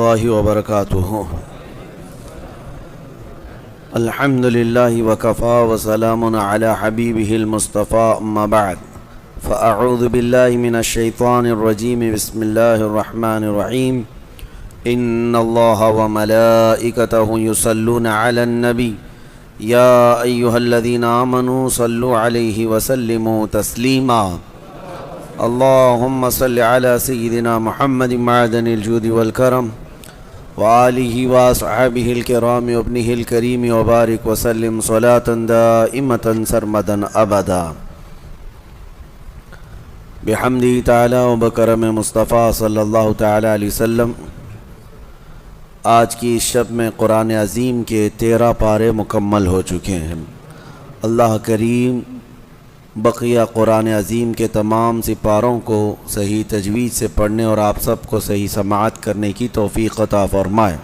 اللہ وبرکاتہ الحمد للہ وکفا وسلام علی حبیبہ المصطفى اما بعد فاعوذ باللہ من الشیطان الرجیم بسم اللہ الرحمن الرحیم ان اللہ وملائکتہ یصلون علی النبی یا ایہا الذین آمنوا صلوا علیہ وسلموا تسلیما اللہم صل علی سیدنا محمد معدن الجود والکرم وآلہ واصحابہ الکرام وابنہ الکریم وبارک وسلم صلاة دائمة سرمدا ابدا بحمدہ تعالی وبکرم مصطفیٰ صلی اللہ تعالی علیہ وسلم۔ آج کی اس شب میں قرآن عظیم کے 13 پارے مکمل ہو چکے ہیں۔ اللہ کریم بقیہ قرآن عظیم کے تمام سپاروں کو صحیح تجوید سے پڑھنے اور آپ سب کو صحیح سماعت کرنے کی توفیق عطا فرمائے۔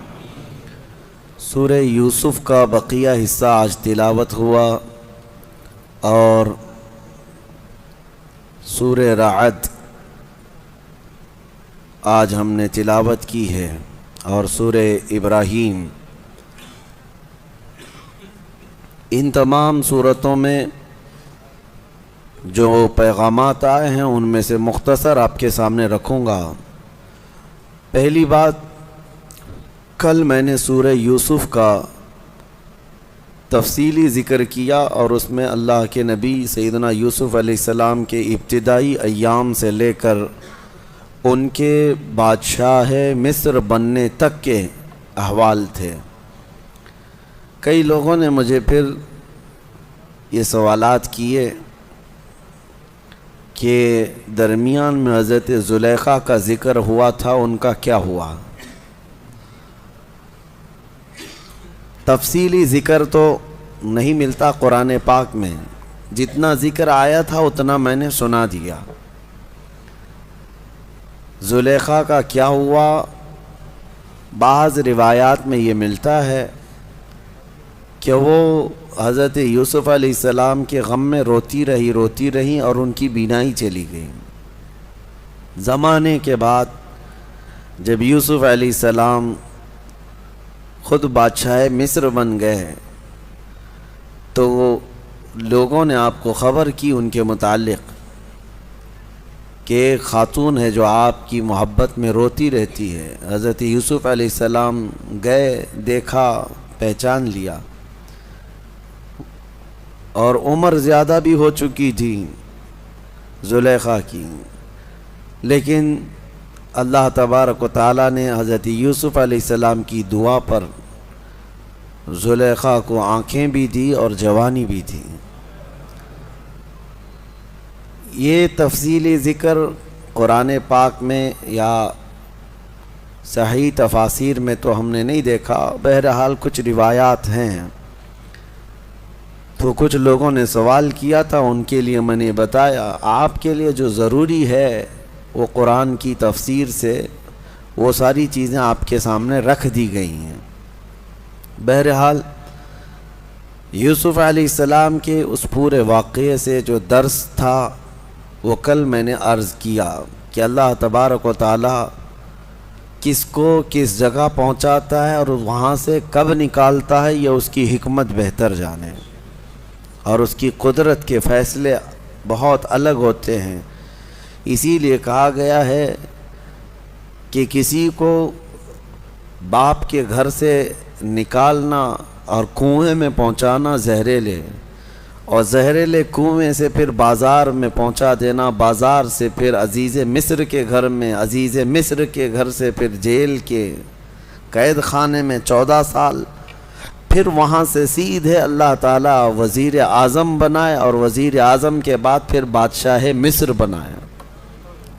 سورہ یوسف کا بقیہ حصہ آج تلاوت ہوا اور سورہ رعد آج ہم نے تلاوت کی ہے اور سورہ ابراہیم۔ ان تمام صورتوں میں جو پیغامات آئے ہیں ان میں سے مختصر آپ کے سامنے رکھوں گا۔ پہلی بات، کل میں نے سورہ یوسف کا تفصیلی ذکر کیا اور اس میں اللہ کے نبی سیدنا یوسف علیہ السلام کے ابتدائی ایام سے لے کر ان کے بادشاہ مصر بننے تک کے احوال تھے۔ کئی لوگوں نے مجھے پھر یہ سوالات کیے کہ درمیان میں حضرت زلیخا کا ذکر ہوا تھا، ان کا کیا ہوا؟ تفصیلی ذکر تو نہیں ملتا قرآن پاک میں، جتنا ذکر آیا تھا اتنا میں نے سنا دیا۔ زلیخا کا کیا ہوا؟ بعض روایات میں یہ ملتا ہے کہ وہ حضرت یوسف علیہ السلام کے غم میں روتی رہی اور ان کی بینائی چلی گئی۔ زمانے کے بعد جب یوسف علیہ السلام خود بادشاہ مصر بن گئے تو لوگوں نے آپ کو خبر کی ان کے متعلق کہ ایک خاتون ہے جو آپ کی محبت میں روتی رہتی ہے۔ حضرت یوسف علیہ السلام گئے، دیکھا، پہچان لیا، اور عمر زیادہ بھی ہو چکی تھی زلیخا کی، لیکن اللہ تبارک و تعالیٰ نے حضرت یوسف علیہ السلام کی دعا پر زلیخا کو آنکھیں بھی دی اور جوانی بھی دی۔ یہ تفصیلی ذکر قرآن پاک میں یا صحیح تفاسیر میں تو ہم نے نہیں دیکھا، بہرحال کچھ روایات ہیں۔ تو کچھ لوگوں نے سوال کیا تھا، ان کے لیے میں نے بتایا۔ آپ کے لیے جو ضروری ہے وہ قرآن کی تفسیر سے وہ ساری چیزیں آپ کے سامنے رکھ دی گئی ہیں۔ بہرحال یوسف علیہ السلام کے اس پورے واقعے سے جو درس تھا وہ کل میں نے عرض کیا کہ اللہ تبارک و تعالی کس کو کس جگہ پہنچاتا ہے اور وہاں سے کب نکالتا ہے یہ اس کی حکمت بہتر جانے، اور اس کی قدرت کے فیصلے بہت الگ ہوتے ہیں۔ اسی لیے کہا گیا ہے کہ کسی کو باپ کے گھر سے نکالنا اور کنویں میں پہنچانا زہریلے، اور زہریلے کنویں سے پھر بازار میں پہنچا دینا، بازار سے پھر عزیز مصر کے گھر میں، عزیز مصر کے گھر سے پھر جیل کے قید خانے میں 14 سال، پھر وہاں سے سیدھے اللہ تعالیٰ وزیر اعظم بنائے، اور وزیر اعظم کے بعد پھر بادشاہ مصر بنایا۔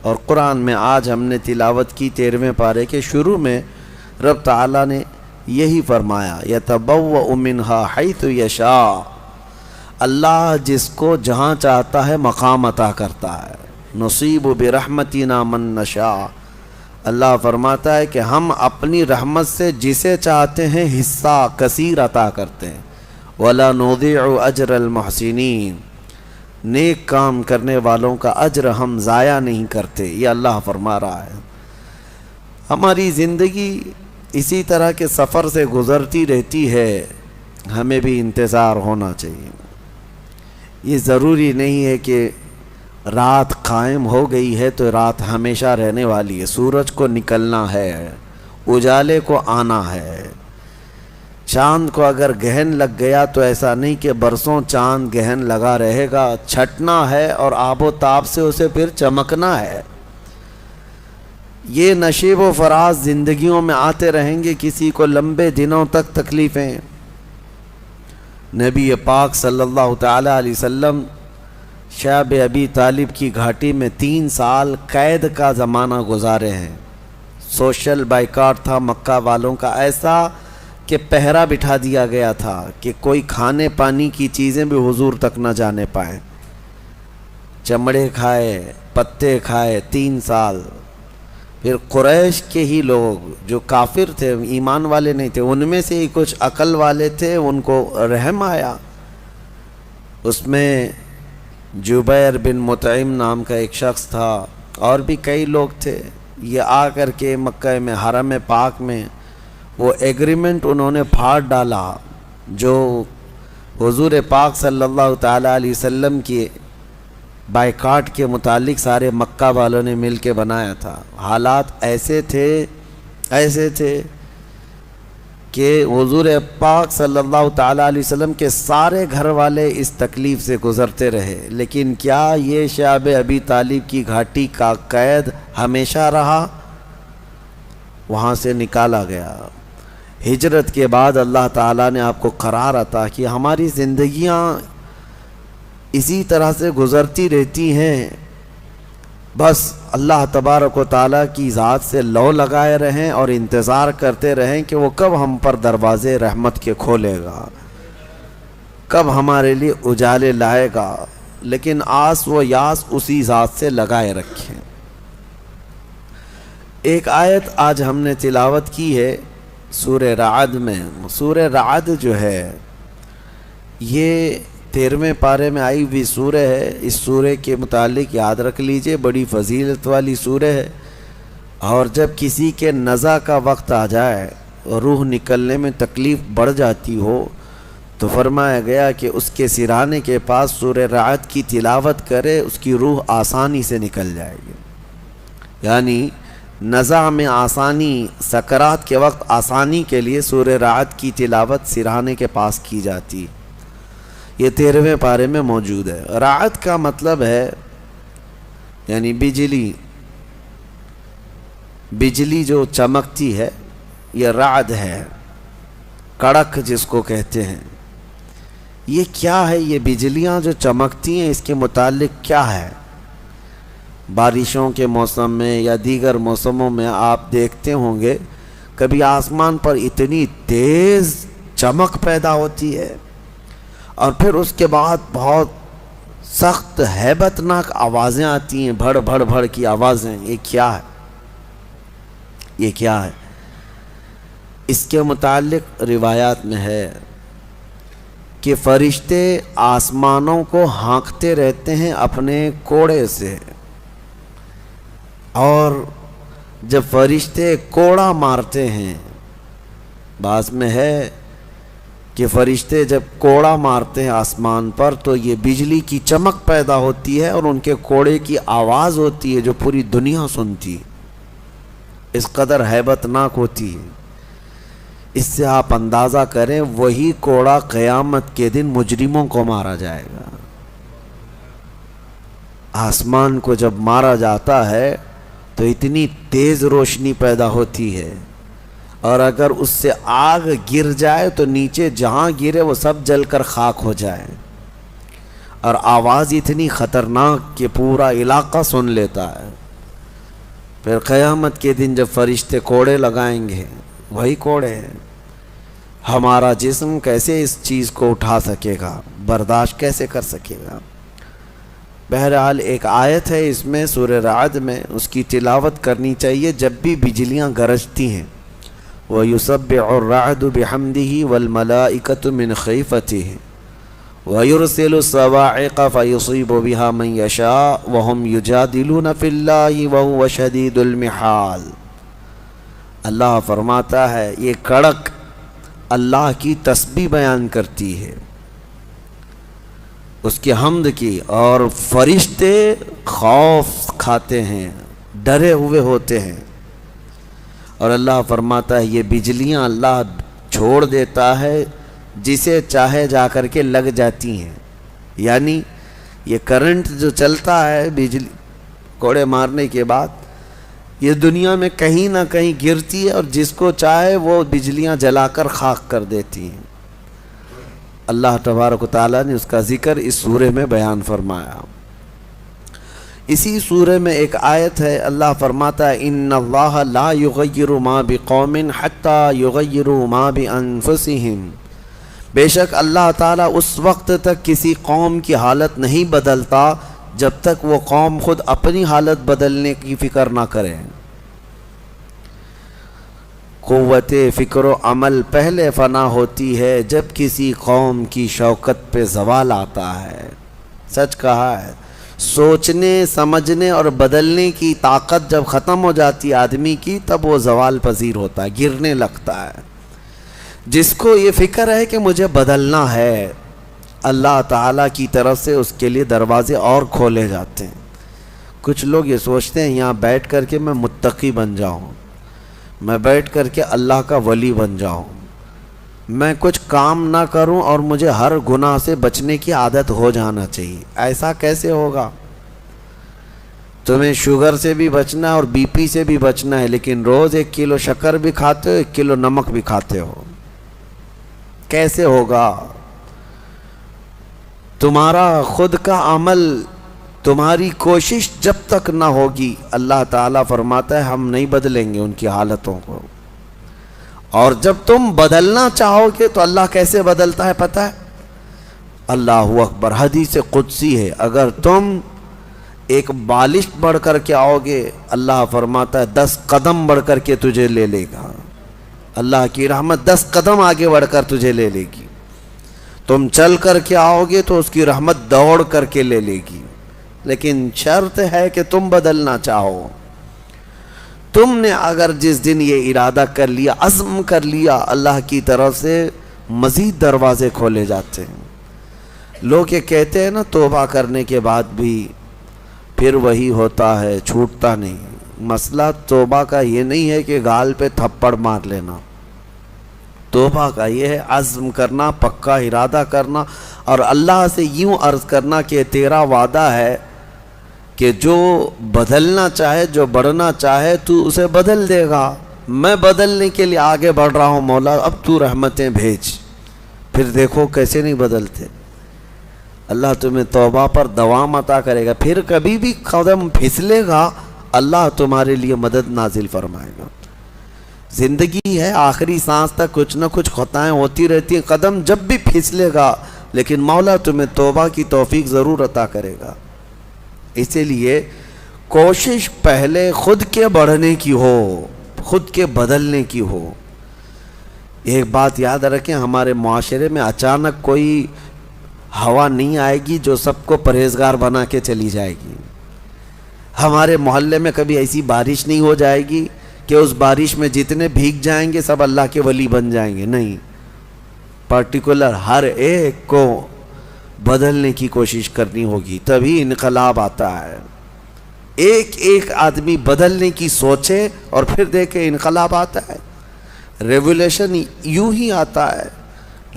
اور قرآن میں آج ہم نے تلاوت کی 13ویں پارے کے شروع میں رب تعالیٰ نے یہی فرمایا، یتبوأ منہا حیث یشاء، اللہ جس کو جہاں چاہتا ہے مقام عطا کرتا ہے، نصیب برحمتنا من نشاء، اللہ فرماتا ہے کہ ہم اپنی رحمت سے جسے چاہتے ہیں حصہ کثیر عطا کرتے ہیں۔ وَلَا نُضِيعُ أَجْرَ الْمُحْسِنِينَ، نیک کام کرنے والوں کا اجر ہم ضائع نہیں کرتے، یہ اللہ فرما رہا ہے۔ ہماری زندگی اسی طرح کے سفر سے گزرتی رہتی ہے، ہمیں بھی انتظار ہونا چاہیے۔ یہ ضروری نہیں ہے کہ رات قائم ہو گئی ہے تو رات ہمیشہ رہنے والی ہے۔ سورج کو نکلنا ہے، اجالے کو آنا ہے۔ چاند کو اگر گہن لگ گیا تو ایسا نہیں کہ برسوں چاند گہن لگا رہے گا، چھٹنا ہے اور آب و تاب سے اسے پھر چمکنا ہے۔ یہ نشیب و فراز زندگیوں میں آتے رہیں گے، کسی کو لمبے دنوں تک تکلیفیں۔ نبی پاک صلی اللہ تعالی علیہ وسلم شعب ابی طالب کی گھاٹی میں 3 سال قید کا زمانہ گزارے ہیں۔ سوشل بائیکاٹ تھا مکہ والوں کا، ایسا کہ پہرا بٹھا دیا گیا تھا کہ کوئی کھانے پانی کی چیزیں بھی حضور تک نہ جانے پائیں۔ چمڑے کھائے، پتے کھائے 3 سال۔ پھر قریش کے ہی لوگ جو کافر تھے، ایمان والے نہیں تھے، ان میں سے ہی کچھ عقل والے تھے، ان کو رحم آیا۔ اس میں جبیر بن مطعم نام کا ایک شخص تھا، اور بھی کئی لوگ تھے۔ یہ آ کر کے مکہ میں حرم پاک میں وہ ایگریمنٹ انہوں نے پھاڑ ڈالا جو حضور پاک صلی اللہ تعالیٰ علیہ وسلم کی بائیکاٹ کے متعلق سارے مکہ والوں نے مل کے بنایا تھا۔ حالات ایسے تھے کہ حضور پاک صلی اللہ تعالیٰ علیہ وسلم کے سارے گھر والے اس تکلیف سے گزرتے رہے، لیکن کیا یہ شعب ابی طالب کی گھاٹی کا قید ہمیشہ رہا؟ وہاں سے نکالا گیا۔ ہجرت کے بعد اللہ تعالیٰ نے آپ کو قرار عطا کہ ہماری زندگیاں اسی طرح سے گزرتی رہتی ہیں، بس اللہ تبارک و تعالیٰ کی ذات سے لو لگائے رہیں اور انتظار کرتے رہیں کہ وہ کب ہم پر دروازے رحمت کے کھولے گا، کب ہمارے لیے اجالے لائے گا، لیکن آس و یاس اسی ذات سے لگائے رکھیں۔ ایک آیت آج ہم نے تلاوت کی ہے سورہ رعد میں۔ سورہ رعد جو ہے یہ 13ویں پارے میں آئی ہوئی سورہ ہے۔ اس سورہ کے متعلق یاد رکھ لیجئے، بڑی فضیلت والی سورہ ہے، اور جب کسی کے نزع کا وقت آ جائے اور روح نکلنے میں تکلیف بڑھ جاتی ہو تو فرمایا گیا کہ اس کے سرانے کے پاس سورہ رعد کی تلاوت کرے، اس کی روح آسانی سے نکل جائے گی۔ یعنی نزع میں آسانی، سکرات کے وقت آسانی کے لیے سورہ رعد کی تلاوت سرانے کے پاس کی جاتی۔ یہ 13ویں پارے میں موجود ہے۔ رعد کا مطلب ہے یعنی بجلی جو چمکتی ہے، یہ رعد ہے، کڑک جس کو کہتے ہیں۔ یہ کیا ہے؟ یہ بجلیاں جو چمکتی ہیں، اس کے متعلق کیا ہے؟ بارشوں کے موسم میں یا دیگر موسموں میں آپ دیکھتے ہوں گے کبھی آسمان پر اتنی تیز چمک پیدا ہوتی ہے اور پھر اس کے بعد بہت سخت ہیبت ناک آوازیں آتی ہیں، بھڑ بھڑ بھڑ کی آوازیں۔ یہ کیا ہے؟ یہ کیا ہے؟ اس کے متعلق روایات میں ہے کہ فرشتے آسمانوں کو ہانکتے رہتے ہیں اپنے کوڑے سے، اور جب فرشتے کوڑا مارتے ہیں، بعض میں ہے کہ فرشتے جب کوڑا مارتے ہیں آسمان پر تو یہ بجلی کی چمک پیدا ہوتی ہے اور ان کے کوڑے کی آواز ہوتی ہے جو پوری دنیا سنتی، اس قدر ہیبت ناک ہوتی ہے۔ اس سے آپ اندازہ کریں وہی کوڑا قیامت کے دن مجرموں کو مارا جائے گا۔ آسمان کو جب مارا جاتا ہے تو اتنی تیز روشنی پیدا ہوتی ہے، اور اگر اس سے آگ گر جائے تو نیچے جہاں گرے وہ سب جل کر خاک ہو جائے، اور آواز اتنی خطرناک کہ پورا علاقہ سن لیتا ہے۔ پھر قیامت کے دن جب فرشتے کوڑے لگائیں گے، وہی کوڑے ہیں، ہمارا جسم کیسے اس چیز کو اٹھا سکے گا، برداشت کیسے کر سکے گا؟ بہرحال ایک آیت ہے اس میں سورہ رعد میں، اس کی تلاوت کرنی چاہیے جب بھی بجلیاں گرجتی ہیں۔ وَيُسَبِّحُ الرَّعْدُ بِحَمْدِهِ وَالْمَلَائِكَةُ مِنْ خِيفَتِهِ وَيُرْسِلُ الصَّوَاعِقَ فَيُصِيبُ بِهَا مَنْ يَشَاءُ وَهُمْ يُجَادِلُونَ فِي اللَّهِ وَهُوَ شَدِيدُ الْمِحَالِ۔ اللہ فرماتا ہے یہ کڑک اللہ کی تسبیح بیان کرتی ہے، اس کی حمد کی، اور فرشتے خوف کھاتے ہیں، ڈرے ہوئے ہوتے ہیں۔ اور اللہ فرماتا ہے یہ بجلیاں اللہ چھوڑ دیتا ہے، جسے چاہے جا کر کے لگ جاتی ہیں۔ یعنی یہ کرنٹ جو چلتا ہے بجلی کوڑے مارنے کے بعد، یہ دنیا میں کہیں نہ کہیں گرتی ہے، اور جس کو چاہے وہ بجلیاں جلا کر خاک کر دیتی ہیں۔ اللہ تبارک و تعالیٰ نے اس کا ذکر اس سورہ میں بیان فرمایا۔ اسی سورہ میں ایک آیت ہے، اللہ فرماتا ہے ان اللہ لا یغیر ما بقوم حتی یغیروا ما بانفسہم، بے شک اللہ تعالیٰ اس وقت تک کسی قوم کی حالت نہیں بدلتا جب تک وہ قوم خود اپنی حالت بدلنے کی فکر نہ کرے۔ قوت فکر و عمل پہلے فنا ہوتی ہے جب کسی قوم کی شوکت پہ زوال آتا ہے۔ سچ کہا ہے، سوچنے سمجھنے اور بدلنے کی طاقت جب ختم ہو جاتی ہے آدمی کی، تب وہ زوال پذیر ہوتا ہے، گرنے لگتا ہے۔ جس کو یہ فکر ہے کہ مجھے بدلنا ہے، اللہ تعالیٰ کی طرف سے اس کے لیے دروازے اور کھولے جاتے ہیں۔ کچھ لوگ یہ سوچتے ہیں یہاں بیٹھ کر کے میں متقی بن جاؤں، میں بیٹھ کر کے اللہ کا ولی بن جاؤں، میں کچھ کام نہ کروں اور مجھے ہر گناہ سے بچنے کی عادت ہو جانا چاہیے۔ ایسا کیسے ہوگا؟ تمہیں شوگر سے بھی بچنا ہے اور بی پی سے بھی بچنا ہے، لیکن روز 1 کلو شکر بھی کھاتے ہو، 1 کلو نمک بھی کھاتے ہو، کیسے ہوگا؟ تمہارا خود کا عمل، تمہاری کوشش جب تک نہ ہوگی، اللہ تعالیٰ فرماتا ہے ہم نہیں بدلیں گے ان کی حالتوں کو۔ اور جب تم بدلنا چاہو گے تو اللہ کیسے بدلتا ہے پتہ ہے؟ اللہ اکبر، حدیث قدسی ہے، اگر تم ایک بالش بڑھ کر کے آؤ گے، اللہ فرماتا ہے 10 قدم بڑھ کر کے تجھے لے لے گا۔ اللہ کی رحمت 10 قدم آگے بڑھ کر تجھے لے لے گی۔ تم چل کر کے آؤ گے تو اس کی رحمت دوڑ کر کے لے لے گی، لیکن شرط ہے کہ تم بدلنا چاہو۔ تم نے اگر جس دن یہ ارادہ کر لیا، عزم کر لیا، اللہ کی طرف سے مزید دروازے کھولے جاتے ہیں۔ لوگ یہ کہتے ہیں نا توبہ کرنے کے بعد بھی پھر وہی ہوتا ہے، چھوٹتا نہیں۔ مسئلہ توبہ کا یہ نہیں ہے کہ گال پہ تھپڑ مار لینا، توبہ کا یہ ہے عزم کرنا، پکا ارادہ کرنا، اور اللہ سے یوں عرض کرنا کہ تیرا وعدہ ہے کہ جو بدلنا چاہے، جو بڑھنا چاہے، تو اسے بدل دے گا۔ میں بدلنے کے لیے آگے بڑھ رہا ہوں مولا، اب تو رحمتیں بھیج۔ پھر دیکھو کیسے نہیں بدلتے۔ اللہ تمہیں توبہ پر دوام عطا کرے گا، پھر کبھی بھی قدم پھسلے گا اللہ تمہارے لیے مدد نازل فرمائے گا۔ زندگی ہے، آخری سانس تک کچھ نہ کچھ خطائیں ہوتی رہتی ہیں، قدم جب بھی پھسلے گا لیکن مولا تمہیں توبہ کی توفیق ضرور عطا کرے گا۔ اسی لیے کوشش پہلے خود کے بڑھنے کی ہو، خود کے بدلنے کی ہو۔ ایک بات یاد رکھیں، ہمارے معاشرے میں اچانک کوئی ہوا نہیں آئے گی جو سب کو پرہیزگار بنا کے چلی جائے گی۔ ہمارے محلے میں کبھی ایسی بارش نہیں ہو جائے گی کہ اس بارش میں جتنے بھیگ جائیں گے سب اللہ کے ولی بن جائیں گے، نہیں۔ پرٹیکولر ہر ایک کو بدلنے کی کوشش کرنی ہوگی، تبھی انقلاب آتا ہے۔ ایک ایک آدمی بدلنے کی سوچے اور پھر دیکھے انقلاب آتا ہے۔ ریولیوشن یوں ہی آتا ہے،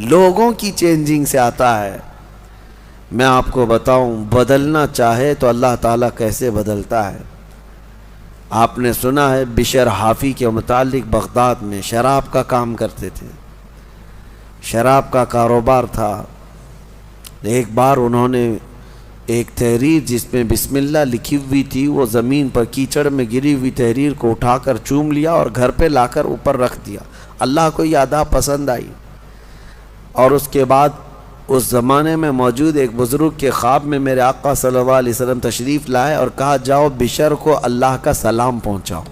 لوگوں کی چینجنگ سے آتا ہے۔ میں آپ کو بتاؤں، بدلنا چاہے تو اللہ تعالیٰ کیسے بدلتا ہے۔ آپ نے سنا ہے بشر حافی کے متعلق، بغداد میں شراب کا کام کرتے تھے، شراب کا کاروبار تھا۔ ایک بار انہوں نے ایک تحریر جس میں بسم اللہ لکھی ہوئی تھی، وہ زمین پر کیچڑ میں گری ہوئی تحریر کو اٹھا کر چوم لیا اور گھر پہ لا کر اوپر رکھ دیا۔ اللہ کو یہ ادا پسند آئی، اور اس کے بعد اس زمانے میں موجود ایک بزرگ کے خواب میں میرے آقا صلی اللہ علیہ وسلم تشریف لائے اور کہا جاؤ بشر کو اللہ کا سلام پہنچاؤ،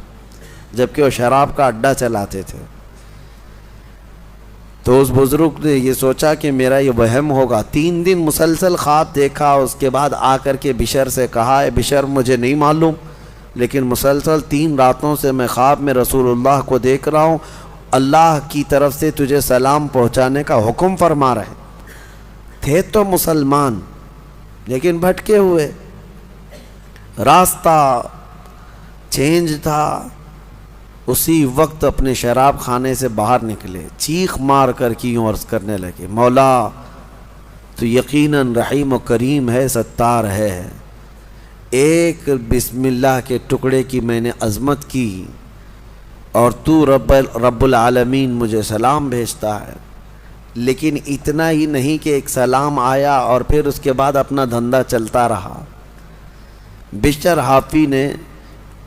جبکہ وہ شراب کا اڈا چلاتے تھے۔ تو اس بزرگ نے یہ سوچا کہ میرا یہ وہم ہوگا، 3 دن مسلسل خواب دیکھا، اس کے بعد آ کر کے بشر سے کہا اے بشر مجھے نہیں معلوم، لیکن مسلسل 3 راتوں سے میں خواب میں رسول اللہ کو دیکھ رہا ہوں، اللہ کی طرف سے تجھے سلام پہنچانے کا حکم فرما رہے تھے تو مسلمان، لیکن بھٹکے ہوئے، راستہ چینج تھا۔ اسی وقت اپنے شراب خانے سے باہر نکلے، چیخ مار کر کی یوں عرض کرنے لگے، مولا تو یقیناً رحیم و کریم ہے، ستار ہے، ایک بسم اللہ کے ٹکڑے کی میں نے عظمت کی اور تو رب العالمین مجھے سلام بھیجتا ہے، لیکن اتنا ہی نہیں کہ ایک سلام آیا اور پھر اس کے بعد اپنا دھندا چلتا رہا۔ بشر حافی نے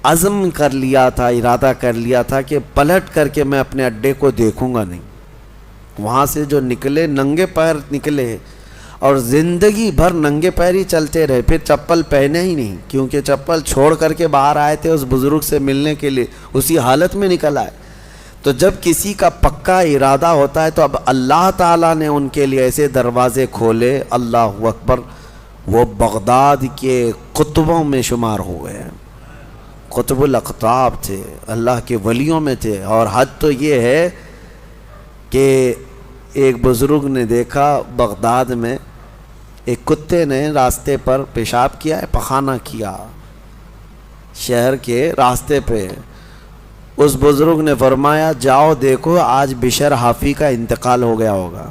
عزم کر لیا تھا، ارادہ کر لیا تھا کہ پلٹ کر کے میں اپنے اڈے کو دیکھوں گا نہیں۔ وہاں سے جو نکلے ننگے پیر نکلے اور زندگی بھر ننگے پیر ہی چلتے رہے، پھر چپل پہنے ہی نہیں، کیونکہ چپل چھوڑ کر کے باہر آئے تھے اس بزرگ سے ملنے کے لیے، اسی حالت میں نکل آئے۔ تو جب کسی کا پکا ارادہ ہوتا ہے تو اب اللہ تعالیٰ نے ان کے لیے ایسے دروازے کھولے، اللہ اکبر، وہ بغداد کے قطبوں میں شمار ہوئے ہیں، قطب الاقطاب تھے، اللہ کے ولیوں میں تھے۔ اور حد تو یہ ہے کہ ایک بزرگ نے دیکھا بغداد میں ایک کتے نے راستے پر پیشاب کیا ہے، پخانہ کیا شہر کے راستے پہ۔ اس بزرگ نے فرمایا جاؤ دیکھو آج بشر حافی کا انتقال ہو گیا ہوگا۔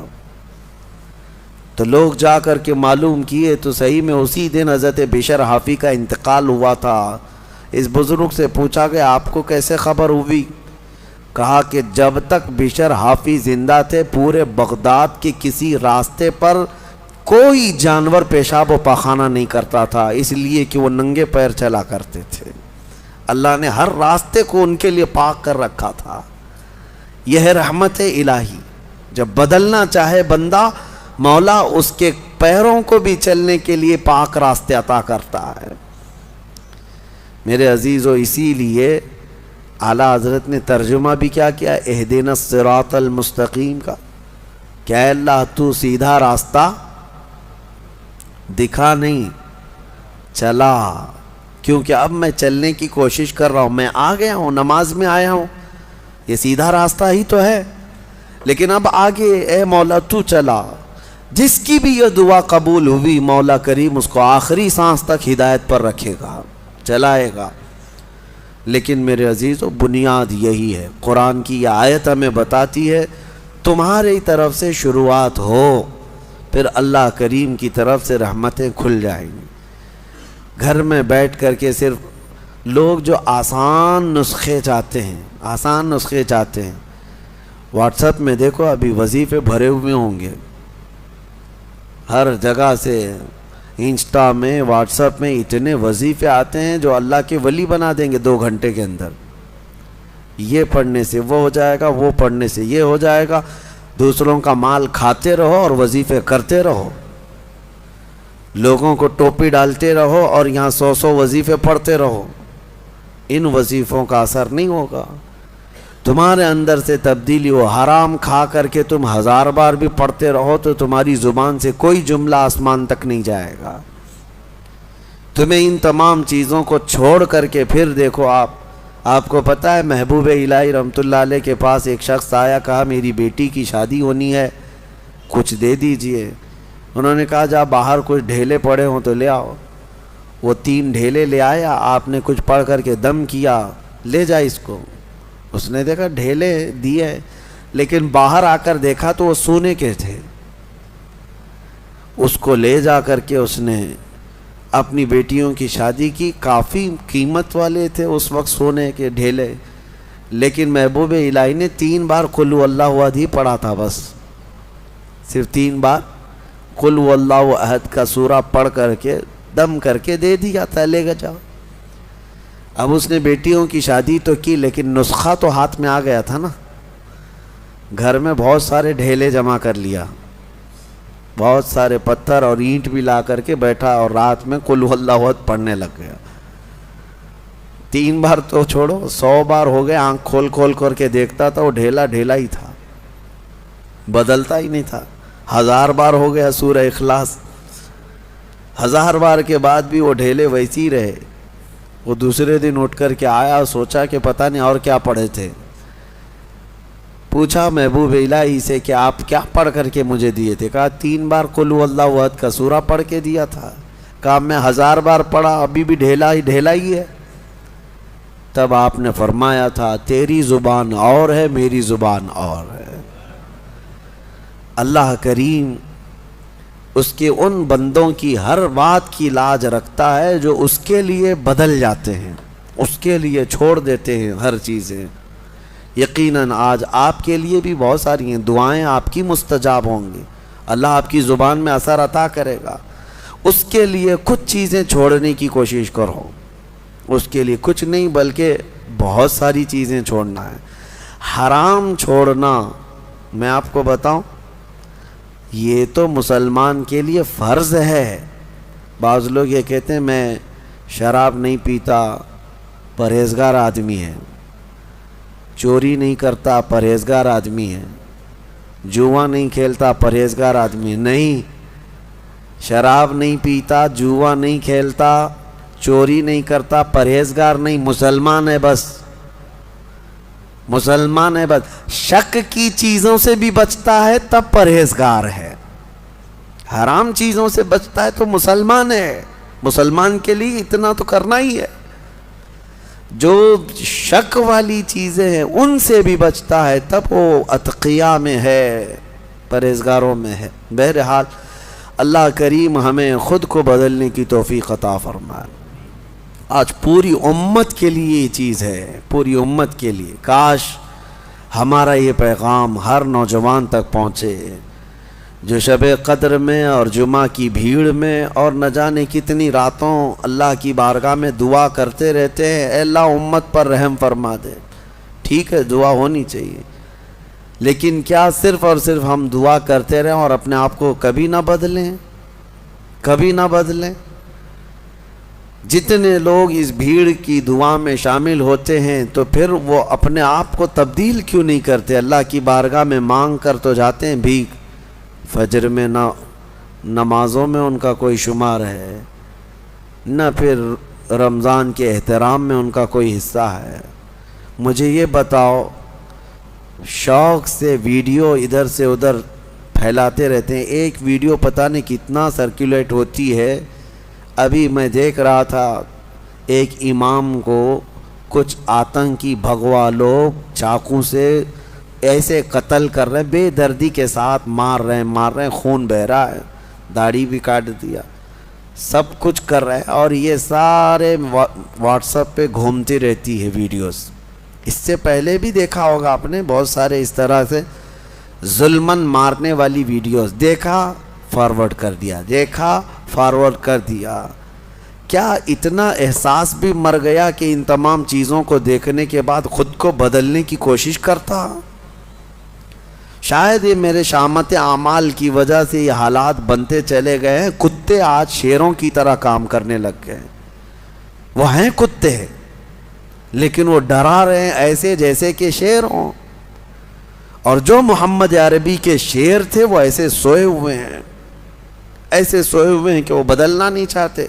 تو لوگ جا کر کے معلوم کیے تو صحیح میں اسی دن حضرت بشر حافی کا انتقال ہوا تھا۔ اس بزرگ سے پوچھا کہ آپ کو کیسے خبر ہوئی؟ کہا کہ جب تک بشر حافی زندہ تھے پورے بغداد کے کسی راستے پر کوئی جانور پیشاب و پاخانہ نہیں کرتا تھا، اس لیے کہ وہ ننگے پیر چلا کرتے تھے۔ اللہ نے ہر راستے کو ان کے لیے پاک کر رکھا تھا۔ یہ ہے رحمت الہی، جب بدلنا چاہے بندہ مولا اس کے پیروں کو بھی چلنے کے لیے پاک راستے عطا کرتا ہے۔ میرے عزیزو، اسی لیے اعلیٰ حضرت نے ترجمہ بھی کیا کیا، اہدنا الصراط المستقیم کا، کہ اے اللہ تو سیدھا راستہ دکھا نہیں، چلا، کیونکہ اب میں چلنے کی کوشش کر رہا ہوں، میں آ گیا ہوں، نماز میں آیا ہوں، یہ سیدھا راستہ ہی تو ہے، لیکن اب آگے اے مولا تو چلا۔ جس کی بھی یہ دعا قبول ہوئی مولا کریم اس کو آخری سانس تک ہدایت پر رکھے گا، چلائے گا۔ لیکن میرے عزیزو، بنیاد یہی ہے، قرآن کی یہ آیت ہمیں بتاتی ہے تمہاری طرف سے شروعات ہو، پھر اللہ کریم کی طرف سے رحمتیں کھل جائیں گی۔ گھر میں بیٹھ کر کے صرف لوگ جو آسان نسخے چاہتے ہیں، آسان نسخے چاہتے ہیں، واٹس ایپ میں دیکھو ابھی وظیفے بھرے ہوئے ہوں گے، ہر جگہ سے، انسٹا میں، واٹس ایپ میں اتنے وظیفے آتے ہیں جو اللہ کے ولی بنا دیں گے 2 گھنٹے کے اندر۔ یہ پڑھنے سے وہ ہو جائے گا، وہ پڑھنے سے یہ ہو جائے گا، دوسروں کا مال کھاتے رہو اور وظیفے کرتے رہو، لوگوں کو ٹوپی ڈالتے رہو اور یہاں 100 وظیفے پڑھتے رہو۔ ان وظیفوں کا اثر نہیں ہوگا، تمہارے اندر سے تبدیلی ہو۔ حرام کھا کر کے تم 1000 بار بھی پڑھتے رہو تو تمہاری زبان سے کوئی جملہ آسمان تک نہیں جائے گا۔ تمہیں ان تمام چیزوں کو چھوڑ کر کے پھر دیکھو، آپ کو پتہ ہے محبوب الہی رحمۃ اللہ علیہ کے پاس ایک شخص آیا، کہا میری بیٹی کی شادی ہونی ہے، کچھ دے دیجئے۔ انہوں نے کہا جا باہر کچھ ڈھیلے پڑے ہوں تو لے آؤ۔ وہ 3 ڈھیلے لے آیا، آپ نے کچھ پڑھ کر کے دم کیا، لے جا اس کو۔ اس نے دیکھا ڈھیلے دیے، لیکن باہر آ کر دیکھا تو وہ سونے کے تھے۔ اس کو لے جا کر کے اس نے اپنی بیٹیوں کی شادی کی، کافی قیمت والے تھے اس وقت سونے کے ڈھیلے، لیکن محبوب الہی نے 3 بار قل هو اللہ احد ہی پڑھا تھا، بس صرف 3 بار قل هو اللہ احد کا سورہ پڑھ کر کے دم کر کے دے دیا تھا، لے گا جاؤ۔ اب اس نے بیٹیوں کی شادی تو کی، لیکن نسخہ تو ہاتھ میں آ گیا تھا نا، گھر میں بہت سارے ڈھیلے جمع کر لیا، بہت سارے پتھر اور اینٹ بھی لا کر کے بیٹھا اور رات میں قل هو اللہ احد پڑھنے لگ گیا۔ 3 بار تو چھوڑو، 100 بار ہو گئے، آنکھ کھول کھول کر کے دیکھتا تھا، وہ ڈھیلا ڈھیلا ہی تھا، بدلتا ہی نہیں تھا۔ 1000 بار ہو گیا سورہ اخلاص، 1000 بار کے بعد بھی وہ ڈھیلے ویسی رہے۔ وہ دوسرے دن اٹھ کر کے آیا، سوچا کہ پتہ نہیں اور کیا پڑھے تھے. پوچھا محبوب الہی سے کہ آپ کیا پڑھ کر کے مجھے دیے تھے؟ کہا 3 بار قل هو اللہ احد کا سورہ پڑھ کے دیا تھا. کہا میں 1000 بار پڑھا، ابھی بھی ڈھیلا ہی ہے. تب آپ نے فرمایا تھا تیری زبان اور ہے، میری زبان اور ہے. اللہ کریم اس کے ان بندوں کی ہر بات کی لاج رکھتا ہے جو اس کے لیے بدل جاتے ہیں، اس کے لیے چھوڑ دیتے ہیں ہر چیزیں. یقیناً آج آپ کے لیے بھی بہت ساری ہیں دعائیں، آپ کی مستجاب ہوں گی، اللہ آپ کی زبان میں اثر عطا کرے گا. اس کے لیے کچھ چیزیں چھوڑنے کی کوشش کرو، اس کے لیے کچھ نہیں بلکہ بہت ساری چیزیں چھوڑنا ہے. حرام چھوڑنا، میں آپ کو بتاؤں، یہ تو مسلمان کے لیے فرض ہے. بعض لوگ یہ کہتے ہیں میں شراب نہیں پیتا، پرہیزگار آدمی ہے، چوری نہیں کرتا، پرہیزگار آدمی ہے، جوا نہیں کھیلتا، پرہیزگار آدمی ہے. نہیں، شراب نہیں پیتا، جوا نہیں کھیلتا، چوری نہیں کرتا، پرہیزگار نہیں، مسلمان ہے بس. مسلمان ہے بس. شک کی چیزوں سے بھی بچتا ہے تب پرہیزگار ہے. حرام چیزوں سے بچتا ہے تو مسلمان ہے. مسلمان کے لیے اتنا تو کرنا ہی ہے. جو شک والی چیزیں ہیں ان سے بھی بچتا ہے تب وہ اتقیاء میں ہے، پرہیزگاروں میں ہے. بہرحال اللہ کریم ہمیں خود کو بدلنے کی توفیق عطا فرمائے. آج پوری امت کے لیے یہ چیز ہے، پوری امت کے لیے. کاش ہمارا یہ پیغام ہر نوجوان تک پہنچے جو شب قدر میں اور جمعہ کی بھیڑ میں اور نہ جانے کتنی راتوں اللہ کی بارگاہ میں دعا کرتے رہتے ہیں اے اللہ امت پر رحم فرما دے. ٹھیک ہے، دعا ہونی چاہیے، لیکن کیا صرف اور صرف ہم دعا کرتے رہیں اور اپنے آپ کو کبھی نہ بدلیں؟ کبھی نہ بدلیں. جتنے لوگ اس بھیڑ کی دعا میں شامل ہوتے ہیں تو پھر وہ اپنے آپ کو تبدیل کیوں نہیں کرتے؟ اللہ کی بارگاہ میں مانگ کر تو جاتے ہیں بھیک، فجر میں نہ نمازوں میں ان کا کوئی شمار ہے، نہ پھر رمضان کے احترام میں ان کا کوئی حصہ ہے. مجھے یہ بتاؤ، شوق سے ویڈیو ادھر سے ادھر پھیلاتے رہتے ہیں، ایک ویڈیو پتہ نہیں کتنا سرکولیٹ ہوتی ہے. ابھی میں دیکھ رہا تھا ایک امام کو کچھ آتنکی بھگوا لوگ چاقو سے ایسے قتل کر رہے ہیں، بے دردی کے ساتھ مار رہے ہیں، خون بہہ رہا ہے، داڑھی بھی کاٹ دیا، سب کچھ کر رہے ہیں، اور یہ سارے واٹس ایپ پہ گھومتی رہتی ہے ویڈیوز. اس سے پہلے بھی دیکھا ہوگا آپ نے بہت سارے اس طرح سے ظلمن مارنے والی ویڈیوز. دیکھا فارورڈ کر دیا، دیکھا فارورڈ کر دیا. کیا اتنا احساس بھی مر گیا کہ ان تمام چیزوں کو دیکھنے کے بعد خود کو بدلنے کی کوشش کرتا؟ شاید یہ میرے شامت اعمال کی وجہ سے یہ حالات بنتے چلے گئے ہیں. کتے آج شیروں کی طرح کام کرنے لگ گئے. وہ ہیں کتے لیکن وہ ڈرا رہے ہیں ایسے جیسے کہ شیر ہوں، اور جو محمد عربی کے شیر تھے وہ ایسے سوئے ہوئے ہیں، ایسے سوئے ہوئے ہیں کہ وہ بدلنا نہیں چاہتے.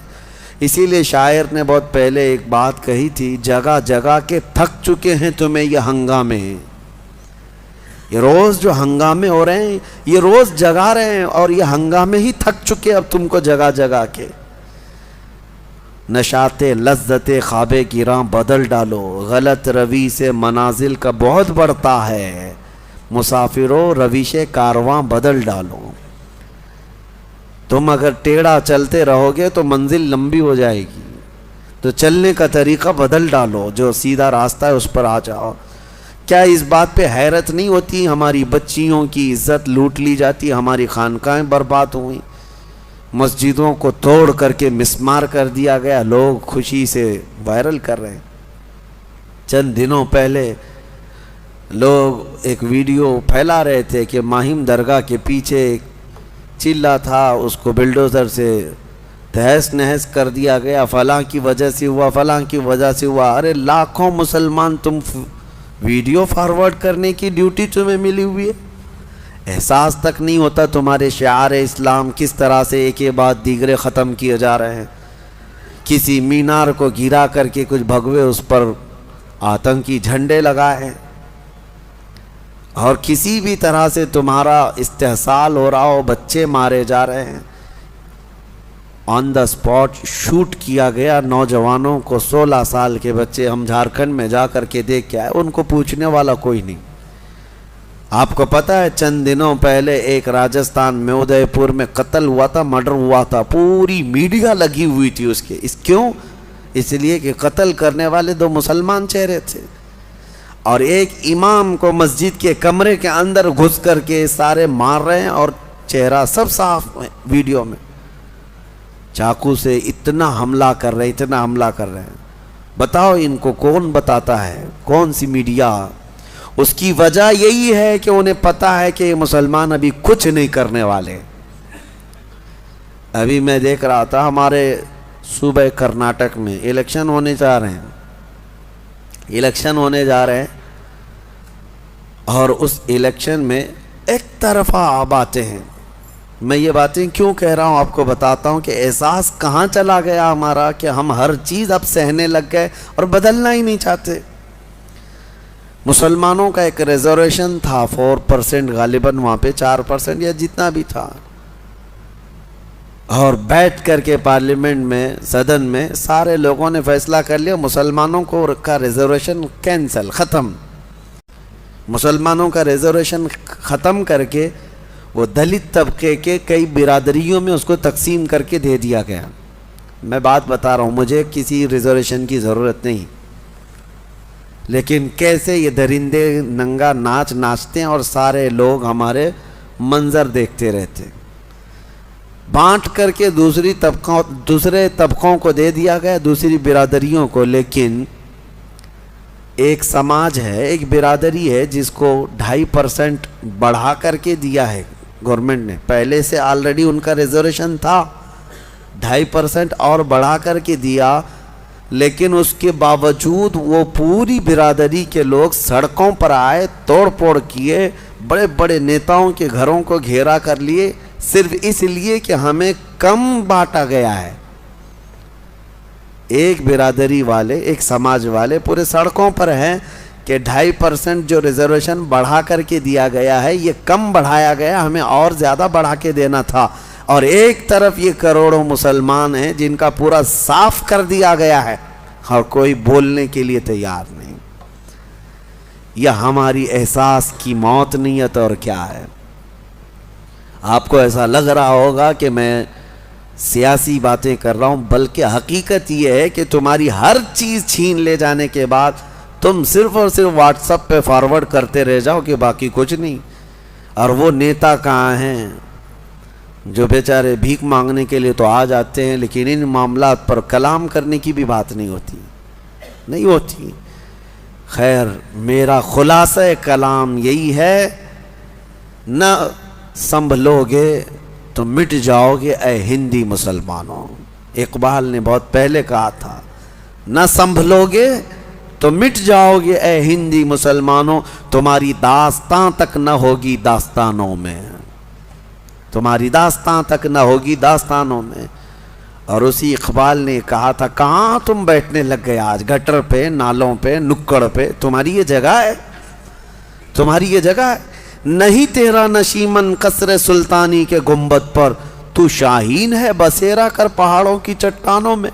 اسی لیے شاعر نے بہت پہلے ایک بات کہی تھی، جگہ جگہ کے تھک چکے ہیں تمہیں یہ ہنگامے ہیں. یہ روز جو ہنگامے ہو رہے ہیں یہ روز جگا رہے ہیں، اور یہ ہنگامے ہی تھک چکے اب تم کو جگہ جگہ کے. نشاط لذت خواب گراں بدل ڈالو، غلط روی سے منازل کا بہت بڑھتا ہے، مسافروں رویش کارواں بدل ڈالو. تم اگر ٹیڑھا چلتے رہو گے تو منزل لمبی ہو جائے گی، تو چلنے کا طریقہ بدل ڈالو، جو سیدھا راستہ ہے اس پر آ جاؤ. کیا اس بات پہ حیرت نہیں ہوتی ہماری بچیوں کی عزت لوٹ لی جاتی، ہماری خانقاہیں برباد ہوئیں، مسجدوں کو توڑ کر کے مسمار کر دیا گیا، لوگ خوشی سے وائرل کر رہے ہیں. چند دنوں پہلے لوگ ایک ویڈیو پھیلا رہے تھے کہ ماہم درگاہ کے پیچھے ایک چلہ تھا، اس کو بلڈوزر سے تہس نہس کر دیا گیا، فلاں کی وجہ سے ہوا، فلاں کی وجہ سے ہوا. ارے لاکھوں مسلمان تم ویڈیو فارورڈ کرنے کی ڈیوٹی تمہیں ملی ہوئی ہے. احساس تک نہیں ہوتا تمہارے شعار اسلام کس طرح سے ایک کے بعد دیگرے ختم کیے جا رہے ہیں، کسی مینار کو گرا کر کے کچھ بھگوے اس پر آتنکی جھنڈے لگائے، اور کسی بھی طرح سے تمہارا استحصال ہو رہا ہو، بچے مارے جا رہے ہیں، آن دا اسپاٹ شوٹ کیا گیا نوجوانوں کو، 16 سال کے بچے، ہم جھارکھنڈ میں جا کر کے دیکھ کے آئے، ان کو پوچھنے والا کوئی نہیں۔ آپ کو پتہ ہے چند دنوں پہلے ایک راجستھان میں ادے پور میں قتل ہوا تھا، مرڈر ہوا تھا، پوری میڈیا لگی ہوئی تھی اس کے، کیوں؟ اس لیے کہ قتل کرنے والے 2 مسلمان چہرے تھے، اور ایک امام کو مسجد کے کمرے کے اندر گھس کر کے سارے مار رہے ہیں، اور چہرہ سب صاف ہے ویڈیو میں، چاقو سے اتنا حملہ کر رہے ہیں۔ بتاؤ ان کو کون بتاتا ہے؟ کون سی میڈیا؟ اس کی وجہ یہی ہے کہ انہیں پتہ ہے کہ یہ مسلمان ابھی کچھ نہیں کرنے والے۔ ابھی میں دیکھ رہا تھا ہمارے صوبہ کرناٹک میں الیکشن ہونے جا رہے ہیں، اور اس الیکشن میں ایک طرفہ باتیں ہیں۔ میں یہ باتیں کیوں کہہ رہا ہوں آپ کو بتاتا ہوں کہ احساس کہاں چلا گیا ہمارا کہ ہم ہر چیز اب سہنے لگ گئے اور بدلنا ہی نہیں چاہتے۔ مسلمانوں کا ایک ریزرویشن تھا 4%، غالباً وہاں پہ 4% یا جتنا بھی تھا، اور بیٹھ کر کے پارلیمنٹ میں، صدن میں سارے لوگوں نے فیصلہ کر لیا مسلمانوں کو کا ریزرویشن کینسل، ختم۔ مسلمانوں کا ریزرویشن ختم کر کے وہ دلت طبقے کے کئی برادریوں میں اس کو تقسیم کر کے دے دیا گیا۔ میں بات بتا رہا ہوں، مجھے کسی ریزرویشن کی ضرورت نہیں، لیکن کیسے یہ درندے ننگا ناچ ناچتے ہیں اور سارے لوگ ہمارے منظر دیکھتے رہتے۔ بانٹ کر کے دوسرے طبقوں کو دے دیا گیا، دوسری برادریوں کو، لیکن ایک سماج ہے، ایک برادری ہے جس کو 2.5% بڑھا کر کے دیا ہے گورنمنٹ نے، پہلے سے آلریڈی ان کا ریزرویشن تھا، 2.5% اور بڑھا کر کے دیا، لیکن اس کے باوجود وہ پوری برادری کے لوگ سڑکوں پر آئے، توڑ پھوڑ کیے، بڑے بڑے نیتاؤں کے گھروں کو گھیرا کر لیے، صرف اس لیے کہ ہمیں کم بانٹا گیا ہے۔ ایک برادری والے، ایک سماج والے پورے سڑکوں پر ہیں کہ 2.5% جو ریزرویشن بڑھا کر کے دیا گیا ہے یہ کم بڑھایا گیا، ہمیں اور زیادہ بڑھا کے دینا تھا، اور ایک طرف یہ کروڑوں مسلمان ہیں جن کا پورا صاف کر دیا گیا ہے اور کوئی بولنے کے لیے تیار نہیں۔ یہ ہماری احساس کی موت نیت اور کیا ہے؟ آپ کو ایسا لگ رہا ہوگا کہ میں سیاسی باتیں کر رہا ہوں، بلکہ حقیقت یہ ہے کہ تمہاری ہر چیز چھین لے جانے کے بعد تم صرف اور صرف واٹس ایپ پہ فارورڈ کرتے رہ جاؤ کہ باقی کچھ نہیں۔ اور وہ نیتا کہاں ہیں جو بیچارے بھیک مانگنے کے لیے تو آ جاتے ہیں، لیکن ان معاملات پر کلام کرنے کی بھی بات نہیں ہوتی۔ خیر، میرا خلاصہ کلام یہی ہے، نہ سنبھلو گے تو مٹ جاؤ گے اے ہندی مسلمانوں۔ اقبال نے بہت پہلے کہا تھا، نہ سنبھلو گے تو مٹ جاؤ گے اے ہندی مسلمانوں، تمہاری داستان تک نہ ہوگی داستانوں میں، تمہاری داستان تک نہ ہوگی داستانوں میں۔ اور اسی اقبال نے کہا تھا، کہاں تم بیٹھنے لگ گئے آج، گٹر پہ، نالوں پہ، نکڑ پہ، تمہاری یہ جگہ ہے، تمہاری یہ جگہ ہے۔ نہیں تیرا نشیمن قصر سلطانی کے گنبد پر، تو شاہین ہے بسیرا کر پہاڑوں کی چٹانوں میں۔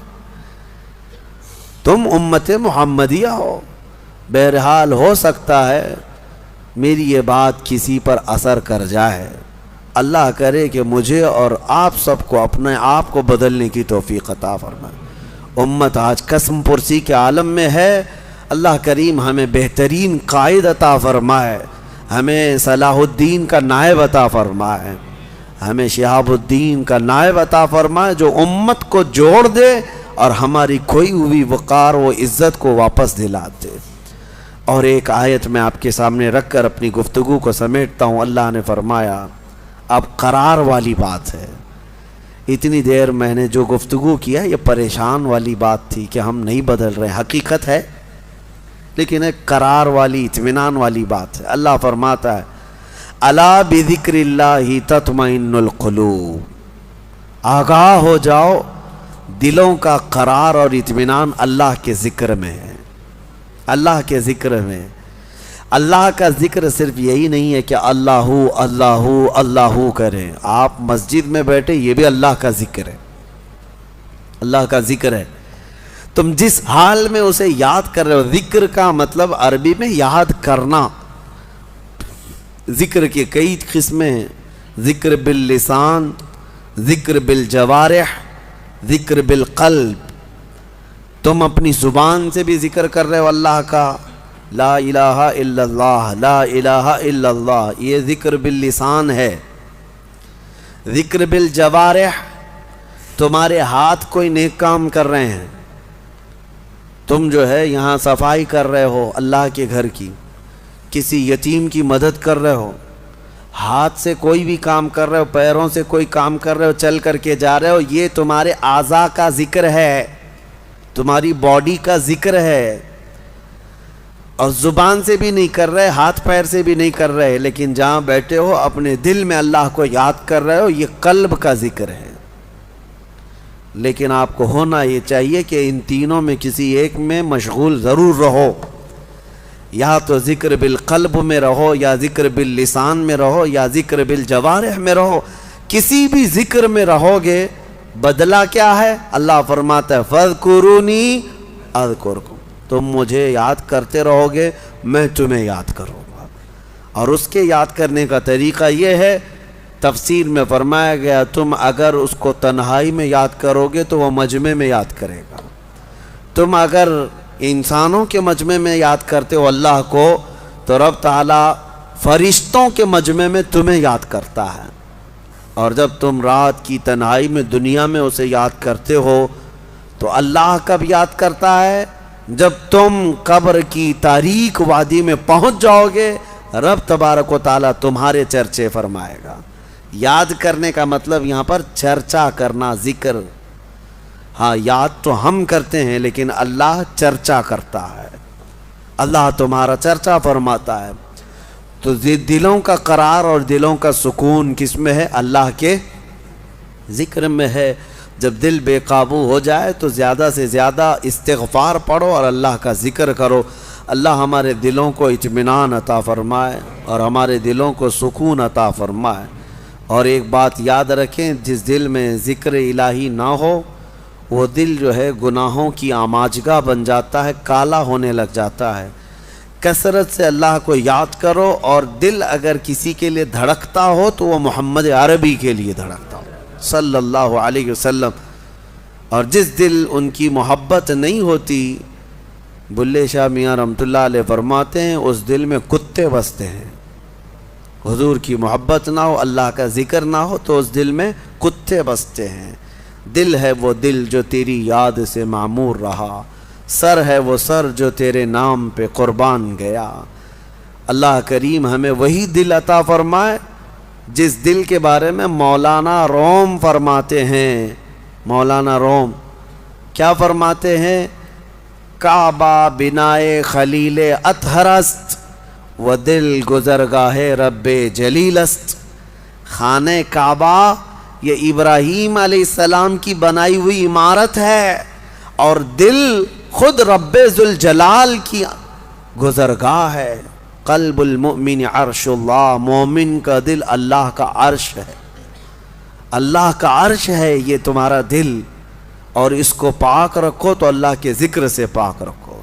تم امت محمدیہ ہو، بہرحال ہو سکتا ہے میری یہ بات کسی پر اثر کر جائے، اللہ کرے کہ مجھے اور آپ سب کو اپنے آپ کو بدلنے کی توفیق عطا فرمائے۔ امت آج قسم پرسی کے عالم میں ہے، اللہ کریم ہمیں بہترین قائد عطا فرمائے، ہمیں صلاح الدین کا نائب عطا فرمائے، ہمیں شہاب الدین کا نائب عطا فرمائے جو امت کو جوڑ دے اور ہماری کھوئی ہوئی وقار و عزت کو واپس دلا دے۔ اور ایک آیت میں آپ کے سامنے رکھ کر اپنی گفتگو کو سمیٹتا ہوں۔ اللہ نے فرمایا، اب قرار والی بات ہے، اتنی دیر میں نے جو گفتگو کیا یہ پریشان والی بات تھی کہ ہم نہیں بدل رہے، حقیقت ہے، لیکن ایک قرار والی، اطمینان والی بات ہے۔ اللہ فرماتا ہے، الا بذکر اللہ تطمئن القلوب، آگاہ ہو جاؤ، دلوں کا قرار اور اطمینان اللہ کے ذکر میں ہے، اللہ کے ذکر میں۔ اللہ کا ذکر صرف یہی نہیں ہے کہ اللہ اللہ اللہ کریں، آپ مسجد میں بیٹھے یہ بھی اللہ کا ذکر ہے، اللہ کا ذکر ہے۔ تم جس حال میں اسے یاد کر رہے ہو، ذکر کا مطلب عربی میں یاد کرنا۔ ذکر کی کئی قسمیں ہیں، ذکر باللسان، ذکر بالجوارح، ذکر بالقلب۔ تم اپنی زبان سے بھی ذکر کر رہے ہو اللہ کا، لا الہ الا اللہ، لا الہ الا اللہ، یہ ذکر باللسان ہے۔ ذکر بالجوارح، تمہارے ہاتھ کوئی نیک کام کر رہے ہیں، تم جو ہے یہاں صفائی کر رہے ہو اللہ کے گھر کی، کسی یتیم کی مدد کر رہے ہو، ہاتھ سے کوئی بھی کام کر رہے ہو، پیروں سے کوئی کام کر رہے ہو، چل کر کے جا رہے ہو، یہ تمہارے اعضاء کا ذکر ہے، تمہاری باڈی کا ذکر ہے۔ اور زبان سے بھی نہیں کر رہے، ہاتھ پیر سے بھی نہیں کر رہے، لیکن جہاں بیٹھے ہو اپنے دل میں اللہ کو یاد کر رہے ہو، یہ قلب کا ذکر ہے۔ لیکن آپ کو ہونا یہ چاہیے کہ ان تینوں میں کسی ایک میں مشغول ضرور رہو، یا تو ذکر بالقلب میں رہو، یا ذکر باللسان میں رہو، یا ذکر بالجوارح میں رہو۔ کسی بھی ذکر میں رہو گے بدلہ کیا ہے؟ اللہ فرماتا ہے فَاذْكُرُونِي أَذْكُرْكُمْ، تم مجھے یاد کرتے رہو گے میں تمہیں یاد کروں گا۔ اور اس کے یاد کرنے کا طریقہ یہ ہے، تفسیر میں فرمایا گیا تم اگر اس کو تنہائی میں یاد کرو گے تو وہ مجمع میں یاد کرے گا، تم اگر انسانوں کے مجمع میں یاد کرتے ہو اللہ کو تو رب تعالیٰ فرشتوں کے مجمع میں تمہیں یاد کرتا ہے۔ اور جب تم رات کی تنہائی میں دنیا میں اسے یاد کرتے ہو تو اللہ کب یاد کرتا ہے؟ جب تم قبر کی تاریک وادی میں پہنچ جاؤ گے رب تبارک و تعالیٰ تمہارے چرچے فرمائے گا۔ یاد کرنے کا مطلب یہاں پر چرچا کرنا، ذکر۔ ہاں یاد تو ہم کرتے ہیں لیکن اللہ چرچا کرتا ہے، اللہ تمہارا چرچا فرماتا ہے۔ تو دلوں کا قرار اور دلوں کا سکون کس میں ہے؟ اللہ کے ذکر میں ہے۔ جب دل بے قابو ہو جائے تو زیادہ سے زیادہ استغفار پڑھو اور اللہ کا ذکر کرو۔ اللہ ہمارے دلوں کو اطمینان عطا فرمائے اور ہمارے دلوں کو سکون عطا فرمائے۔ اور ایک بات یاد رکھیں، جس دل میں ذکر الہی نہ ہو وہ دل جو ہے گناہوں کی آماجگاہ بن جاتا ہے، کالا ہونے لگ جاتا ہے۔ کثرت سے اللہ کو یاد کرو، اور دل اگر کسی کے لیے دھڑکتا ہو تو وہ محمد عربی کے لیے دھڑکتا ہو صلی اللہ علیہ وسلم۔ اور جس دل ان کی محبت نہیں ہوتی، بلے شاہ میاں رحمۃ اللہ علیہ فرماتے ہیں اس دل میں کتے بستے ہیں۔ حضور کی محبت نہ ہو، اللہ کا ذکر نہ ہو تو اس دل میں کتے بستے ہیں۔ دل ہے وہ دل جو تیری یاد سے معمور رہا، سر ہے وہ سر جو تیرے نام پہ قربان گیا۔ اللہ کریم ہمیں وہی دل عطا فرمائے جس دل کے بارے میں مولانا روم فرماتے ہیں۔ مولانا روم کیا فرماتے ہیں؟ کعبہ بنائے خلیل اطہر است و دل گزرگاہ رب جلیل است۔ خانہ کعبہ یہ ابراہیم علیہ السلام کی بنائی ہوئی عمارت ہے، اور دل خود رب ذوالجلال کی گزرگاہ ہے۔ قلب المؤمن عرش اللہ، مومن کا دل اللہ کا عرش ہے، اللہ کا عرش ہے یہ تمہارا دل، اور اس کو پاک رکھو تو اللہ کے ذکر سے پاک رکھو۔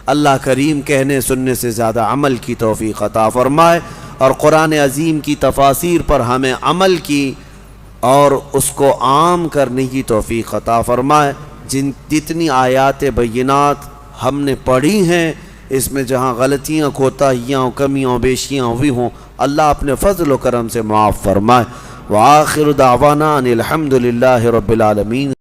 اللہ کریم کہنے سننے سے زیادہ عمل کی توفیق عطا فرمائے، اور قرآن عظیم کی تفاسیر پر ہمیں عمل کی اور اس کو عام کرنے کی توفیق عطا فرمائے۔ جتنی آیات بینات ہم نے پڑھی ہیں اس میں جہاں غلطیاں، کوتاہیاں، کمیاں، بیشیاں ہوئی ہوں اللہ اپنے فضل و کرم سے معاف فرمائے۔ وآخر دعوانا ان الحمد للہ رب العالمین۔